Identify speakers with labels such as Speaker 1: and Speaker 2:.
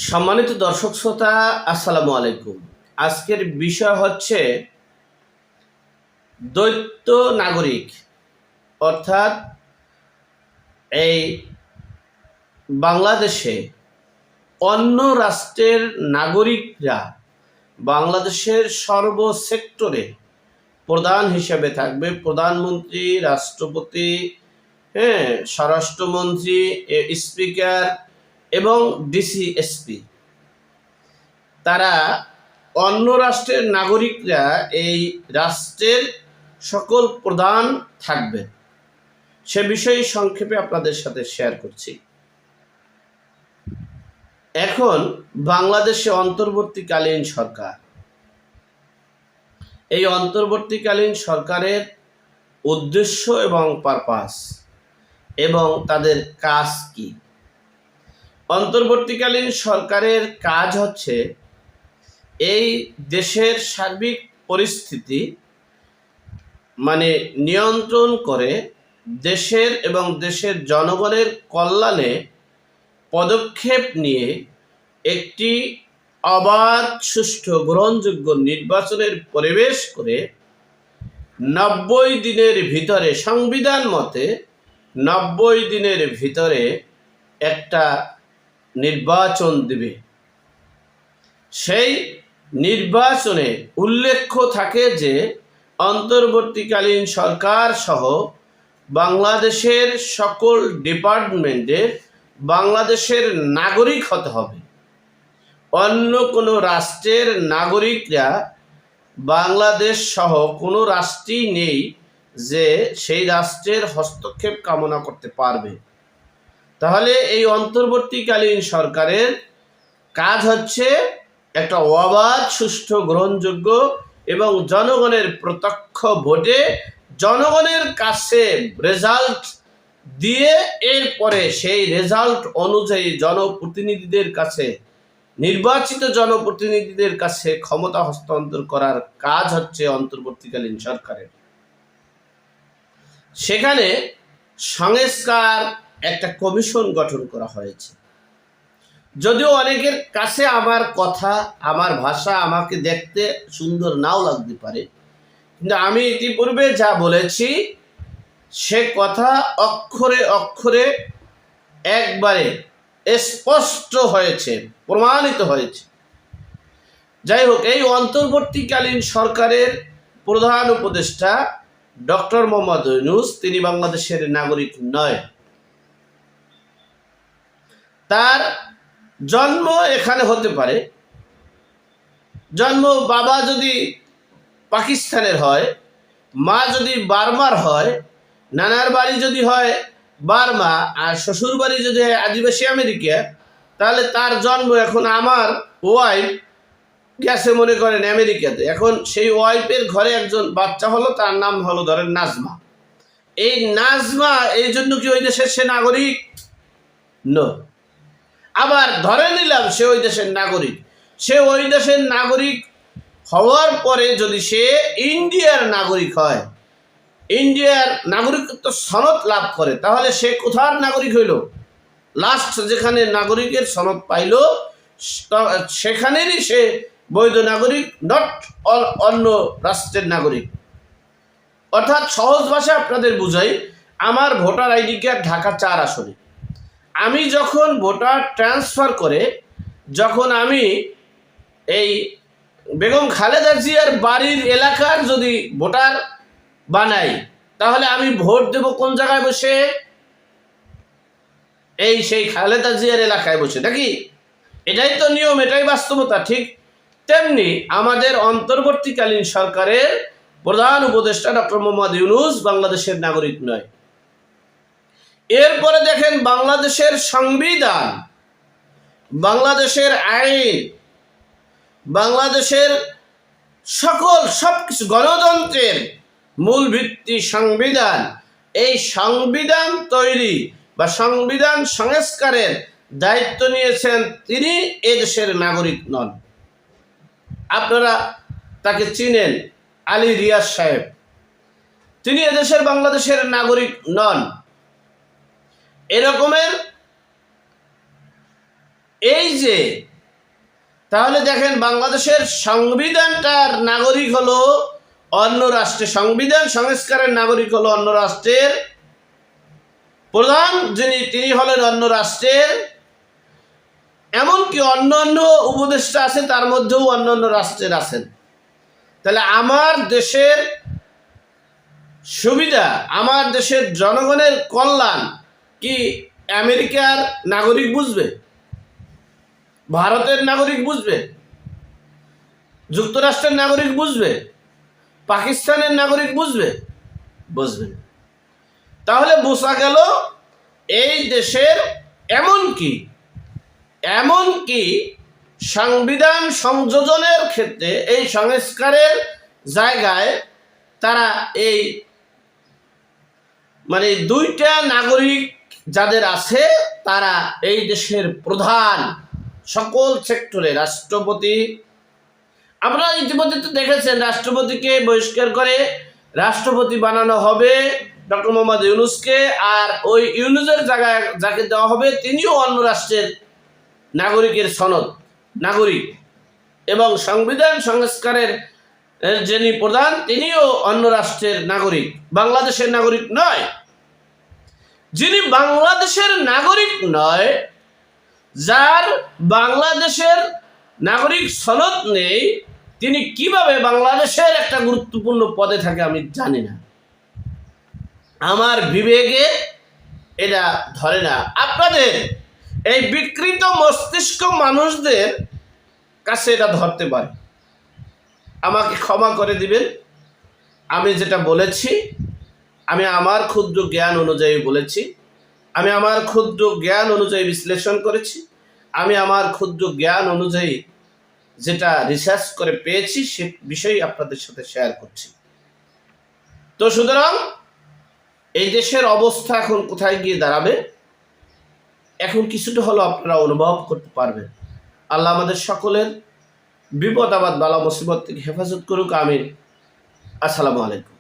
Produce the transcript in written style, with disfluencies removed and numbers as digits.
Speaker 1: সম্মানিত দর্শক শ্রোতা, আসসালামু আলাইকুম। আজকের বিষয় হচ্ছে দ্বৈত নাগরিক, অর্থাৎ এই বাংলাদেশে অন্য রাষ্ট্রের নাগরিকরা বাংলাদেশের সর্ব সেক্টরে প্রধান হিসেবে থাকবে। প্রধানমন্ত্রী, রাষ্ট্রপতি, স্বরাষ্ট্রমন্ত্রী, স্পিকার এবং ডিসি, এসপি, তারা অন্য রাষ্ট্রের নাগরিকরা এই রাষ্ট্রের সকল প্রধান থাকবে। সে বিষয়ে সংক্ষেপে আপনাদের সাথে শেয়ার করছি। এখন বাংলাদেশে অন্তর্বর্তীকালীন সরকার, এই অন্তর্বর্তীকালীন সরকারের উদ্দেশ্য এবং পারপাস এবং তাদের কাজ কি? অন্তর্বর্তীকালীন সরকারের কাজ হচ্ছে এই দেশের সার্বিক পরিস্থিতি নিয়ন্ত্রণ করে দেশের এবং দেশের জনগণের কল্যাণে পদক্ষেপ নিয়ে একটি অবাধ, সুষ্ঠু, গ্রহণযোগ্য নির্বাচনের পরিবেশ করে 90 দিনের ভিতরে, সংবিধান মতে 90 দিনের ভিতরে একটা নির্বাচন দিবে। সেই নির্বাচনে উল্লেখ্য থাকে যে অন্তর্বর্তীকালীন সরকার সহ বাংলাদেশের সকল ডিপার্টমেন্টের বাংলাদেশের নাগরিক হতে হবে। অন্য কোনো রাষ্ট্রের নাগরিকরা বাংলাদেশ সহ কোনো রাষ্ট্রই নেই যে সেই রাষ্ট্রের হস্তক্ষেপ কামনা করতে পারবে। তাহলে এই অন্তর্বর্তীকালীন সরকারের কাজ হচ্ছে একটা অবাধ, সুষ্ঠু, গ্রহণযোগ্য এবং জনগণের প্রত্যক্ষ ভোটে জনগণের কাছে রেজাল্ট দিয়ে এরপরে সেই রেজাল্ট অনুযায়ী জনপ্রতিনিধিদের কাছে, নির্বাচিত জনপ্রতিনিধিদের কাছে ক্ষমতা হস্তান্তর করার কাজ হচ্ছে অন্তর্বর্তীকালীন সরকারের। সেখানে সংস্কার একটা কমিশন গঠন করা হয়েছে। যদিও অনেকের কাছে আমার কথা, আমার ভাষা আমাকে দেখতে সুন্দর নাও লাগতে পারে, কিন্তু আমি ইতিপূর্বে যা বলেছি সে কথা অক্ষরে অক্ষরে একবারে স্পষ্ট হয়েছে, প্রমাণিত হয়েছে। যাই হোক, এই অন্তর্বর্তীকালীন সরকারের প্রধান উপদেষ্টা ডক্টর মোহাম্মদ ইউনূস, তিনি বাংলাদেশের নাগরিক নয়। তার জন্ম এখানে হতে পারে, জন্ম বাবা যদি পাকিস্তানের হয়, মা যদি বার্মার হয়, নানার বাড়ি যদি হয় বার্মা আর শ্বশুর বাড়ি যদি হয় আদিবাসী আমেরিকা, তাহলে তার জন্ম, এখন আমার ওয়াইফ গেছে মনে করেন আমেরিকাতে, এখন সেই ওয়াইফের ঘরে একজন বাচ্চা হলো, তার নাম হলো ধরেন নাজমা। এই নাজমা এই জন্য কি ওই দেশের সে নাগরিক? নো। আবার ধরে নিলাম সে ওই দেশের নাগরিক, সে ওই দেশের নাগরিক হওয়ার পরে যদি সে ইন্ডিয়ার নাগরিক হয়, ইন্ডিয়ার নাগরিকত্ব সনদ লাভ করে, তাহলে সে কোথার নাগরিক হইল? লাস্ট যেখানে নাগরিকের সনদ পাইল সেখানেরই সে বৈধ নাগরিক, নট অন্য রাষ্ট্রের নাগরিক। অর্থাৎ সহজ ভাষা আপনাদের বুঝাই, আমার ভোটার আইডি কার্ড ঢাকা 4 আসনে, আমি যখন ভোটার ট্রান্সফার করে যখন আমি এই বেগম খালেদা জিয়ার বাড়ির এলাকার যদি ভোটার বানাই, তাহলে আমি ভোট দেব কোন জায়গায় বসে? এই সেই খালেদা জিয়ার এলাকায় বসে, নাকি? এটাই তো নিয়ম, এটাই বাস্তবতা। ঠিক তেমনি আমাদের অন্তর্বর্তীকালীন সরকারের প্রধান উপদেষ্টা ডক্টর মোহাম্মদ ইউনূস বাংলাদেশের নাগরিক নয়। এরপরে দেখেন বাংলাদেশের সংবিধান, বাংলাদেশের আইন, বাংলাদেশের সবকিছু, গণতন্ত্রের মূল ভিত্তি সংবিধান। এই সংবিধান তৈরি বা সংবিধান সংস্কারের দায়িত্ব নিয়েছেন তিনি, এদেশের নাগরিক নন। আপনারা তাকে চিনেন, আলী রিয়াজ সাহেব, তিনি এদেশের বাংলাদেশের নাগরিক নন। এরকমের এই যে তাহলে দেখেন বাংলাদেশের সংবিধানটার নাগরিক হলো অন্য রাষ্ট্রের, সংবিধান সংস্কারের নাগরিক হলো অন্য রাষ্ট্রের প্রধান, তিনি হলেন অন্য রাষ্ট্রের, এমনকি অন্য অন্য উপদেষ্টা আছে তার মধ্যেও অন্য অন্য রাষ্ট্রের আছেন। তাহলে আমার দেশের সুবিধা, আমার দেশের জনগণের কল্যাণ কি আমেরিকার নাগরিক বুঝবে, ভারতের নাগরিক বুঝবে, যুক্তরাষ্ট্রের নাগরিক বুঝবে, পাকিস্তানের নাগরিক বুঝবে? বুঝবে না। তাহলে বোঝা গেল এই দেশের এমনকি সংবিধান সংযোজনের ক্ষেত্রে, এই সংস্কারের জায়গায় তারা এই মানে দুইটা নাগরিক যাদের আছে তারা এই দেশের প্রধান, সকল সেক্টরে রাষ্ট্রপতি। আপনারা ইতিমধ্যে তো দেখেছেন রাষ্ট্রপতিকে বহিষ্কার করে রাষ্ট্রপতি বানানো হবে ডক্টর মোহাম্মদ ইউনূসকে, আর ওই ইউনূসের জায়গায় যাকে দেওয়া হবে তিনিও অন্য রাষ্ট্রের নাগরিকের সনদ নাগরিক, এবং সংবিধান সংস্কারের যিনি প্রধান তিনিও অন্য রাষ্ট্রের নাগরিক, বাংলাদেশের নাগরিক নয়। যিনি বাংলাদেশের নাগরিক নয়, যার বাংলাদেশের নাগরিক সনদ নেই, তিনি কিভাবে বাংলাদেশের একটা গুরুত্বপূর্ণ পদে থাকে আমি জানি না, আমার বিবেকে এটা ধরে না। আপনাদের এই বিকৃত মস্তিষ্ক মানুষদের কাছে এটা ধরতে পারে। আমাকে ক্ষমা করে দিবেন, আমি যেটা বলেছি আমি আমার ক্ষুদ্র জ্ঞান অনুযায়ী বলেছি, আমি আমার ক্ষুদ্র জ্ঞান অনুযায়ী বিশ্লেষণ করেছি, আমি আমার ক্ষুদ্র জ্ঞান অনুযায়ী যেটা রিসার্চ করে পেয়েছি সে বিষয় আপনাদের সাথে শেয়ার করছি। তো সুতরাং এই দেশের অবস্থা এখন কোথায় গিয়ে দাঁড়াবে এখন কিছুটা হলো আপনারা অনুভব করতে পারবেন। আল্লাহ আমাদের সকলের বিপদ আপদ বালা মুসিবত থেকে হেফাজত করুক, আমিন। আসসালামু আলাইকুম।